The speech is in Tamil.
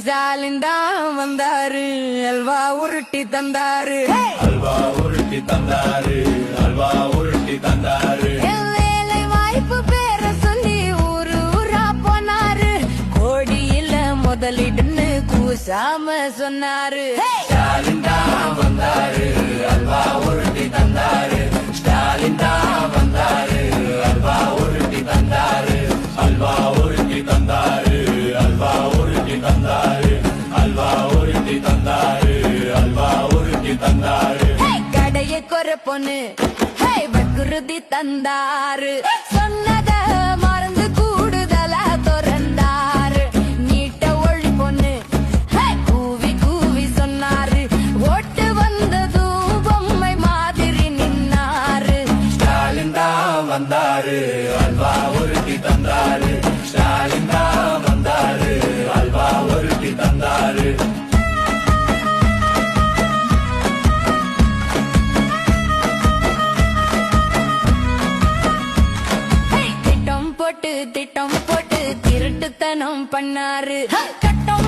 ஸ்டாலின் தான் வந்தாரு, அல்வா உருட்டி தந்தாரு, அல்வா உருட்டி தந்தாரு, அல்வா உருட்டி தந்தாரு. வேலை வாய்ப்பு பேர சொல்லி ஊரு ஊரா போனாரு, கோடியில முதலிடுன்னு கூசாம சொன்னாரு. ஸ்டாலின் தான் வந்தாரு, அல்வா உருட்டி தந்தாரு. ஸ்டாலின் தான் வந்தாரு, அல்வா உருட்டி தந்தாரு, அல்வா உருட்டி தந்தாரு, அல்வா உருட்டி தந்தாரு, அல்வா உருட்டி தந்தாரு, அல்வா உருட்டி தந்தாரு. கடைய குறை பொண்ணு வக்குறுதி தந்தாரு, சொன்னத மறந்து கூடுதலா திறந்தாரு. நீட்ட ஒழி பொண்ணு கூவி கூவி சொன்னாரு, ஓட்டு வந்ததும் பொம்மை மாதிரி நின்னாரு. ஸ்டாலின் தான் வந்தாரு, அல்வா உருட்டி தந்தாரு. ஸ்டாலின் தான் வந்தாரு, அல்வா உருட்டி தந்தாரு. திட்டம் போட்டு திருட்டுத்தனம் பண்ணாரு, கட்டம்